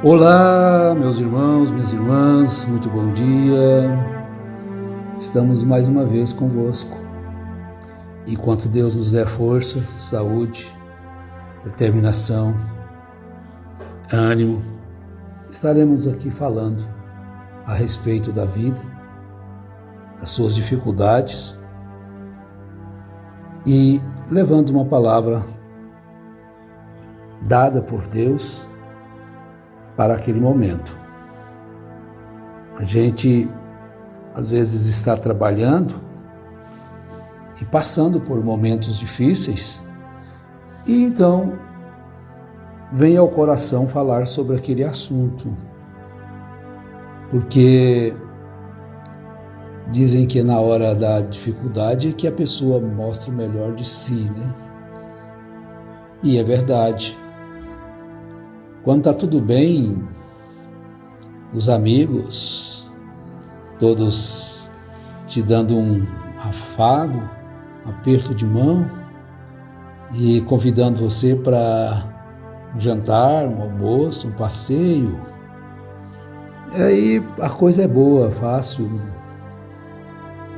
Olá, meus irmãos, minhas irmãs, muito bom dia. Estamos mais uma vez convosco. Enquanto Deus nos der força, saúde, determinação, ânimo, estaremos aqui falando a respeito da vida, das suas dificuldades e levando uma palavra dada por Deus para aquele momento. A gente às vezes está trabalhando e passando por momentos difíceis e então vem ao coração falar sobre aquele assunto, porque dizem que na hora da dificuldade é que a pessoa mostra o melhor de si, né? E é verdade. Quando está tudo bem, os amigos, todos te dando um afago, um aperto de mão e convidando você para um jantar, um almoço, um passeio. Aí a coisa é boa, fácil, né?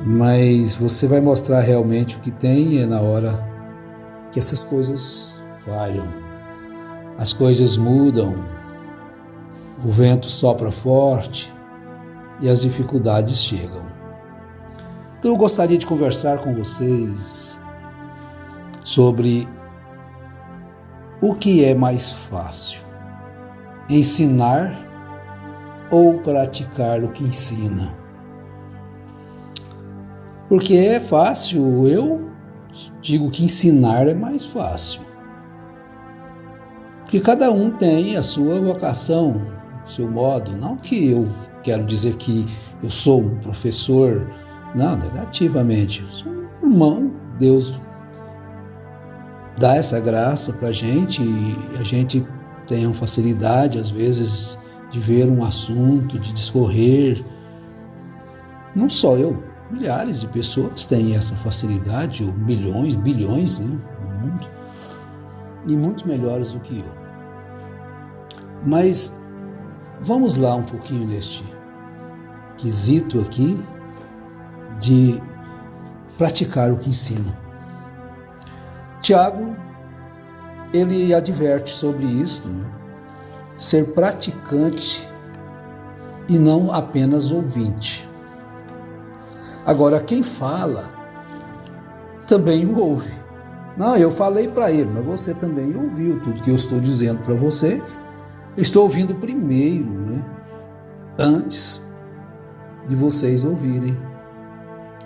Mas você vai mostrar realmente o que tem na hora que essas coisas falham. As coisas mudam, o vento sopra forte e as dificuldades chegam. Então eu gostaria de conversar com vocês sobre o que é mais fácil, ensinar ou praticar o que ensina. Porque é fácil, eu digo que ensinar é mais fácil. Porque cada um tem a sua vocação, o seu modo. Não que eu quero dizer que eu sou um professor, não, negativamente. Eu sou um irmão, Deus dá essa graça para a gente e a gente tem uma facilidade, às vezes, de ver um assunto, de discorrer. Não só eu, milhares de pessoas têm essa facilidade, ou milhões, bilhões, né, no mundo, e muito melhores do que eu. Mas vamos lá um pouquinho neste quesito aqui de praticar o que ensina. Tiago, ele adverte sobre isso, né? Ser praticante e não apenas ouvinte. Agora, quem fala também o ouve. Não, eu falei para ele, mas você também ouviu tudo que eu estou dizendo para vocês. Eu estou ouvindo primeiro, né? Antes de vocês ouvirem.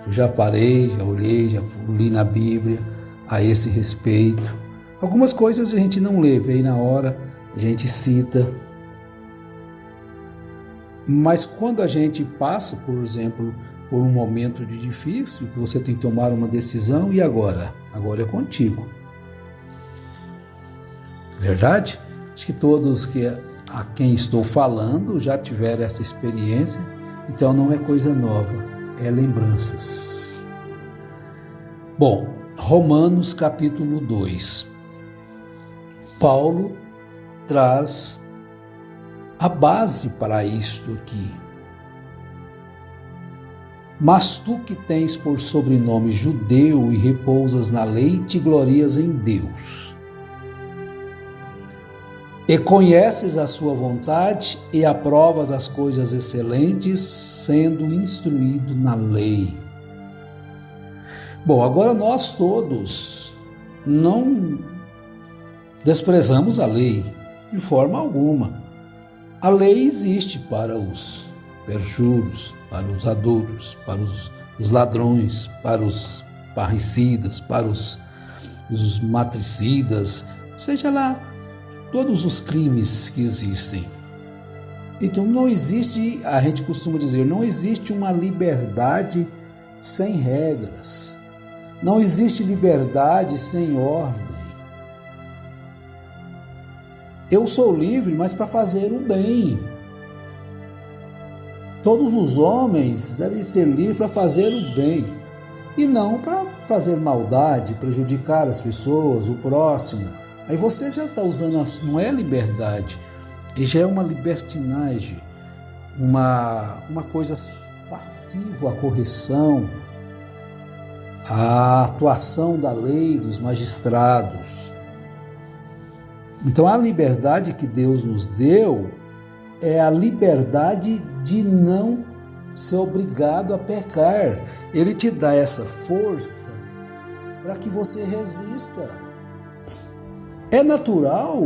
Eu já parei, já olhei, já li na Bíblia a esse respeito. Algumas coisas a gente não lê, vem na hora, a gente cita. Mas quando a gente passa, por exemplo, por um momento de difícil, que você tem que tomar uma decisão, e agora? Agora é contigo. Verdade? Acho que todos a quem estou falando já tiveram essa experiência, então não é coisa nova, é lembranças. Bom, Romanos capítulo 2. Paulo traz a base para isto aqui. Mas tu que tens por sobrenome judeu e repousas na lei, te glorias em Deus. E conheces a sua vontade e aprovas as coisas excelentes, sendo instruído na lei. Bom, agora nós todos não desprezamos a lei de forma alguma. A lei existe para os perjuros, para os adúlteros, para os ladrões, para os parricidas, para os matricidas, seja lá, todos os crimes que existem. Então não existe, a gente costuma dizer, não existe uma liberdade sem regras. Não existe liberdade sem ordem. Eu sou livre, mas para fazer o bem. Todos os homens devem ser livres para fazer o bem e não para fazer maldade, prejudicar as pessoas, o próximo. Aí você já está usando, não é liberdade, E já é uma libertinagem, uma coisa passiva à correção, à atuação da lei, dos magistrados. Então a liberdade que Deus nos deu é a liberdade de não ser obrigado a pecar. Ele te dá essa força para que você resista. É natural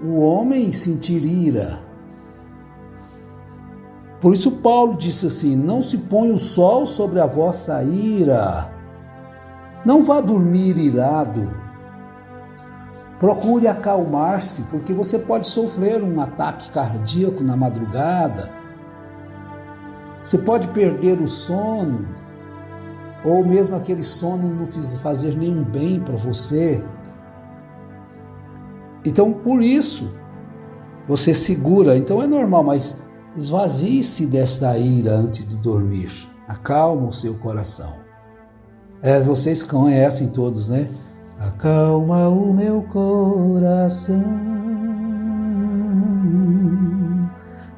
o homem sentir ira. Por isso Paulo disse assim: não se põe o sol sobre a vossa ira. Não vá dormir irado. Procure acalmar-se, porque você pode sofrer um ataque cardíaco na madrugada. Você pode perder o sono, ou mesmo aquele sono não fazer nenhum bem para você. Então, por isso, você segura. Então é normal, mas esvazie-se dessa ira antes de dormir. Acalma o seu coração. Vocês conhecem todos, né? Acalma o meu coração,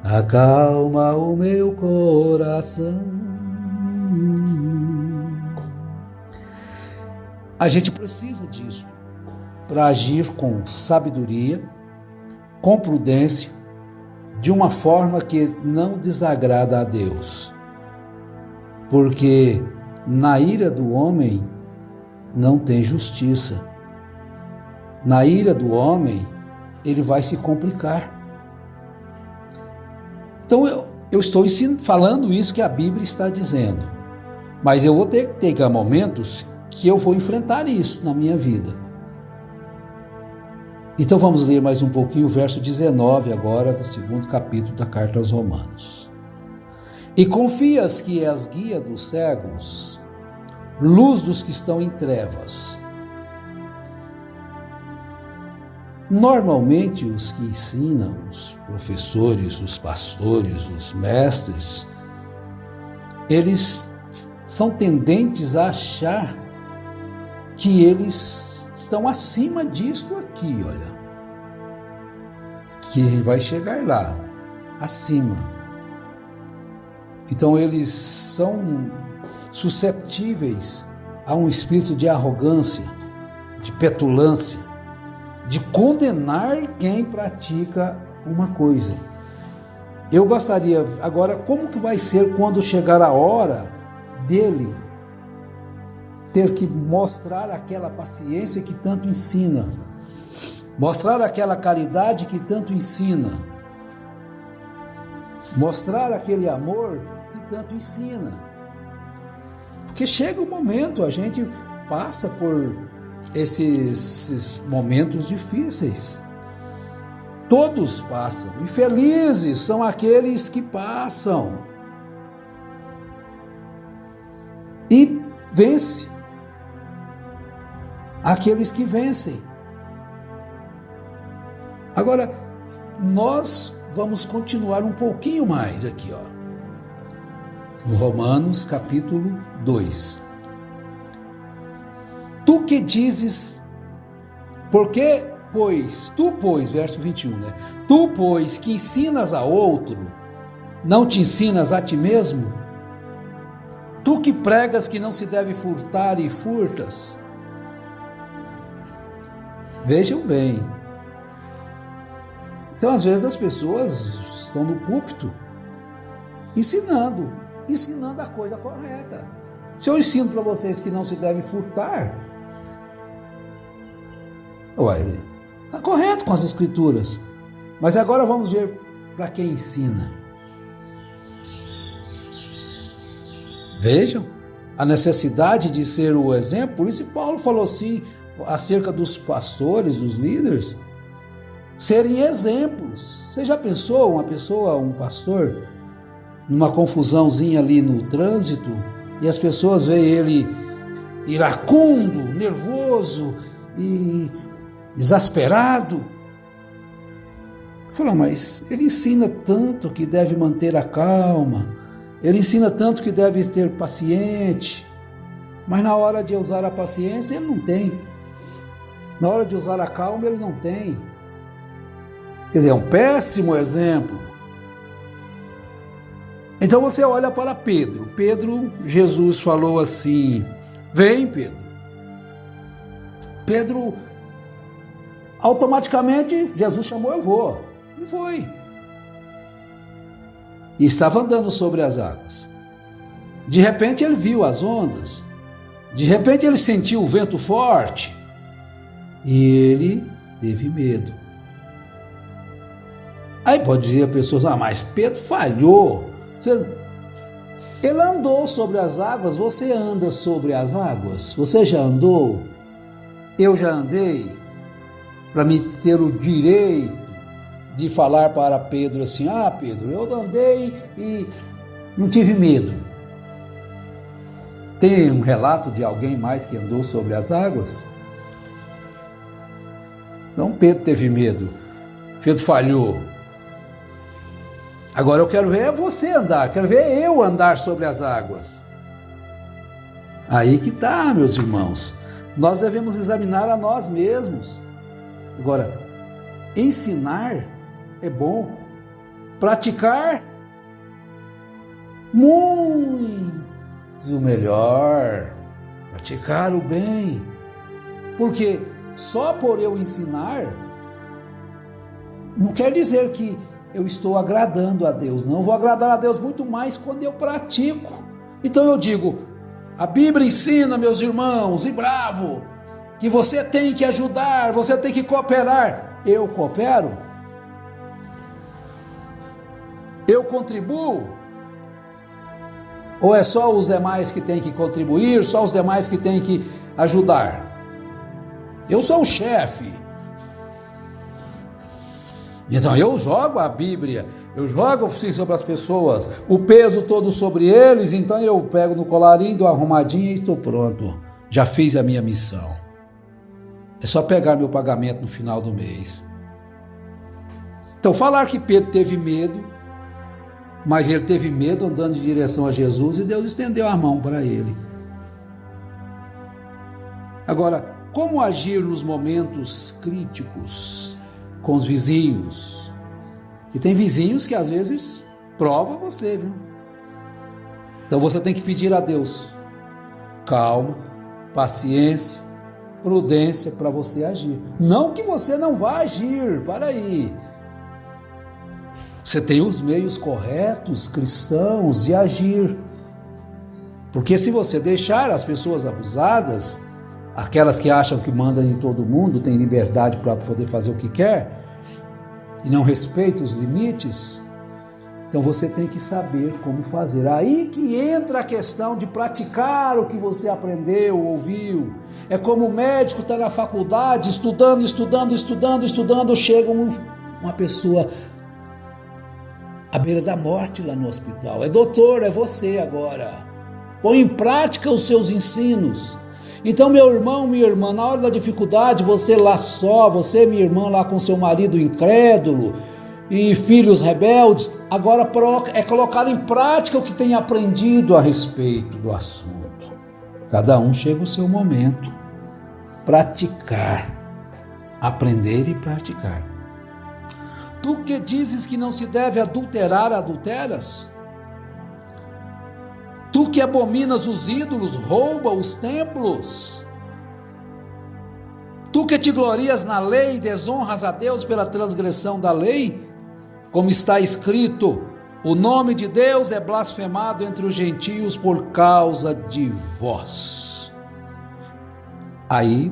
acalma o meu coração. A gente precisa disso para agir com sabedoria, com prudência, de uma forma que não desagrada a Deus. Porque na ira do homem não tem justiça. Na ira do homem, ele vai se complicar. Então eu estou falando isso que a Bíblia está dizendo. Mas eu vou ter que ter momentos que eu vou enfrentar isso na minha vida. Então vamos ler mais um pouquinho o verso 19 agora do 2º capítulo da Carta aos Romanos. E confias que és guia dos cegos, luz dos que estão em trevas. Normalmente os que ensinam, os professores, os pastores, os mestres, eles são tendentes a achar que eles estão acima disto aqui, olha. Que vai chegar lá, acima. Então eles são susceptíveis a um espírito de arrogância, de petulância, de condenar quem pratica uma coisa. Eu gostaria, agora, como que vai ser quando chegar a hora dele ter que mostrar aquela paciência que tanto ensina, mostrar aquela caridade que tanto ensina, mostrar aquele amor que tanto ensina? Porque chega um momento, a gente passa por esses momentos difíceis. Todos passam. Infelizes são aqueles que passam. E vence. Aqueles que vencem. Agora, nós vamos continuar um pouquinho mais aqui, ó. No Romanos capítulo 2. Tu que dizes, porque, pois, verso 21, né? Tu, pois, que ensinas a outro, não te ensinas a ti mesmo? Tu que pregas que não se deve furtar e furtas? Vejam bem. Então, às vezes, as pessoas estão no púlpito ensinando a coisa correta. Se eu ensino para vocês que não se deve furtar, está correto com as escrituras. Mas agora vamos ver para quem ensina. Vejam a necessidade de ser o exemplo. Por isso Paulo falou assim acerca dos pastores, dos líderes, serem exemplos. Você já pensou um pastor, numa confusãozinha ali no trânsito, e as pessoas veem ele iracundo, nervoso e exasperado? Fala, mas ele ensina tanto que deve manter a calma, ele ensina tanto que deve ser paciente, mas na hora de usar a paciência ele não tem, na hora de usar a calma ele não tem. Quer dizer, é um péssimo exemplo. Então você olha para Pedro. Pedro, Jesus falou assim: vem, Pedro. Pedro, automaticamente, Jesus chamou, eu vou. E foi. E estava andando sobre as águas. De repente ele viu as ondas. De repente ele sentiu o vento forte. E ele teve medo. Aí pode dizer a pessoa: mas Pedro falhou. Ele andou sobre as águas. Você anda sobre as águas? Você já andou? Eu já andei. Para me ter o direito de falar para Pedro assim: Pedro, eu andei e não tive medo. Tem um relato de alguém mais que andou sobre as águas? Então Pedro teve medo. Pedro falhou. Agora eu quero ver você andar, quero ver eu andar sobre as águas. Aí que está, meus irmãos. Nós devemos examinar a nós mesmos. Agora, ensinar é bom. Praticar, muito melhor. Praticar o bem. Porque só por eu ensinar, não quer dizer que eu estou agradando a Deus. Não, vou agradar a Deus muito mais quando eu pratico. Então eu digo: a Bíblia ensina, meus irmãos, e bravo, que você tem que ajudar, você tem que cooperar. Eu coopero? Eu contribuo? Ou é só os demais que têm que contribuir, só os demais que têm que ajudar? Eu sou o chefe. Então eu jogo a Bíblia, eu jogo assim sobre as pessoas, o peso todo sobre eles, então eu pego no colarinho, dou uma arrumadinha e estou pronto. Já fiz a minha missão. É só pegar meu pagamento no final do mês. Então falar que Pedro teve medo, mas ele teve medo andando em direção a Jesus e Deus estendeu a mão para ele. Agora, como agir nos momentos críticos com os vizinhos? E tem vizinhos que às vezes provam você, viu? Então você tem que pedir a Deus calma, paciência, prudência para você agir. Não que você não vá agir, para aí. Você tem os meios corretos, cristãos, de agir. Porque se você deixar as pessoas abusadas, aquelas que acham que mandam em todo mundo, têm liberdade para poder fazer o que quer, e não respeitam os limites, então você tem que saber como fazer. Aí que entra a questão de praticar o que você aprendeu, ouviu. É como o médico está na faculdade, estudando, chega uma pessoa à beira da morte lá no hospital. É doutor, é você agora. Põe em prática os seus ensinos. Então, meu irmão, minha irmã, na hora da dificuldade, você lá só, você, minha irmã, lá com seu marido incrédulo e filhos rebeldes, agora é colocado em prática o que tem aprendido a respeito do assunto. Cada um chega o seu momento. Praticar. Aprender e praticar. Tu que dizes que não se deve adulterar, adulteras? Tu que abominas os ídolos, rouba os templos? Tu que te glorias na lei e desonras a Deus pela transgressão da lei? Como está escrito, o nome de Deus é blasfemado entre os gentios por causa de vós. Aí,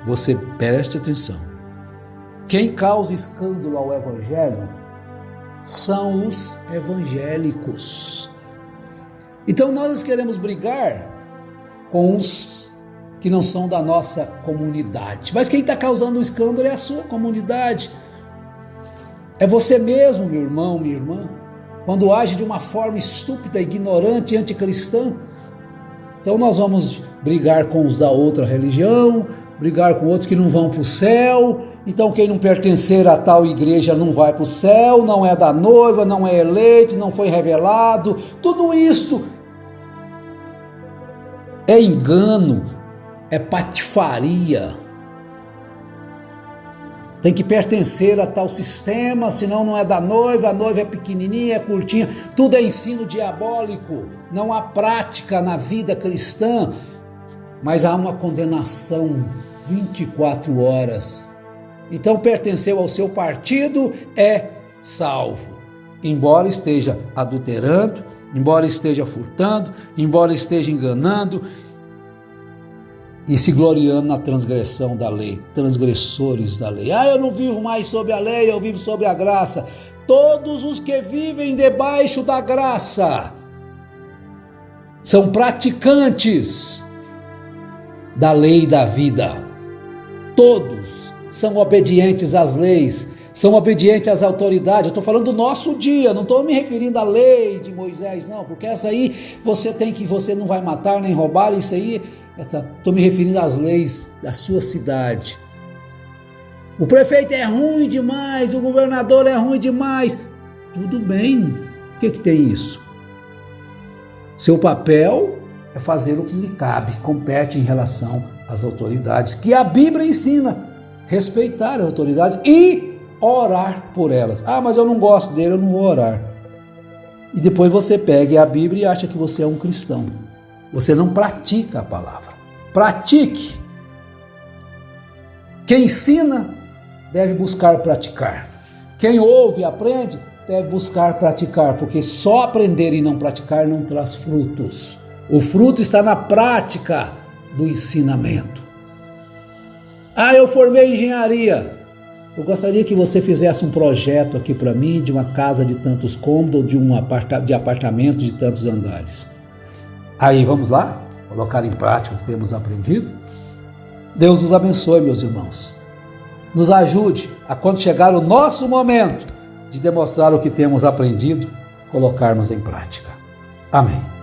você preste atenção. Quem causa escândalo ao evangelho são os evangélicos. Então nós queremos brigar com os que não são da nossa comunidade. Mas quem está causando o escândalo é a sua comunidade. É você mesmo, meu irmão, minha irmã, quando age de uma forma estúpida, ignorante e anticristã. Então nós vamos brigar com os da outra religião, brigar com outros que não vão para o céu. Então quem não pertencer a tal igreja não vai para o céu, não é da noiva, não é eleito, não foi revelado. Tudo isso é engano, é patifaria. tem que pertencer a tal sistema, senão não é da noiva, a noiva é pequenininha, é curtinha, tudo é ensino diabólico, não há prática na vida cristã, mas há uma condenação 24 horas. Então pertenceu ao seu partido, é salvo, embora esteja adulterando, embora esteja furtando, embora esteja enganando e se gloriando na transgressão da lei, transgressores da lei. Eu não vivo mais sob a lei, eu vivo sob a graça. Todos os que vivem debaixo da graça são praticantes da lei da vida. Todos são obedientes às leis, são obedientes às autoridades. Eu estou falando do nosso dia, não estou me referindo à lei de Moisés, não, porque essa aí você não vai matar nem roubar, isso aí, estou me referindo às leis da sua cidade. O prefeito é ruim demais, o governador é ruim demais. Tudo bem, o que tem isso? Seu papel é fazer o que lhe cabe, compete em relação às autoridades, que a Bíblia ensina, respeitar as autoridades e orar por elas. Mas eu não gosto dele, eu não vou orar. E depois você pega a Bíblia e acha que você é um cristão. Você não pratica a palavra. Pratique. Quem ensina deve buscar praticar. Quem ouve e aprende deve buscar praticar, porque só aprender e não praticar não traz frutos. O fruto está na prática do ensinamento. Eu formei engenharia. Eu gostaria que você fizesse um projeto aqui para mim de uma casa de tantos cômodos, de apartamento de tantos andares. Aí, vamos lá? Colocar em prática o que temos aprendido? Deus nos abençoe, meus irmãos. Nos ajude a, quando chegar o nosso momento de demonstrar o que temos aprendido, colocarmos em prática. Amém.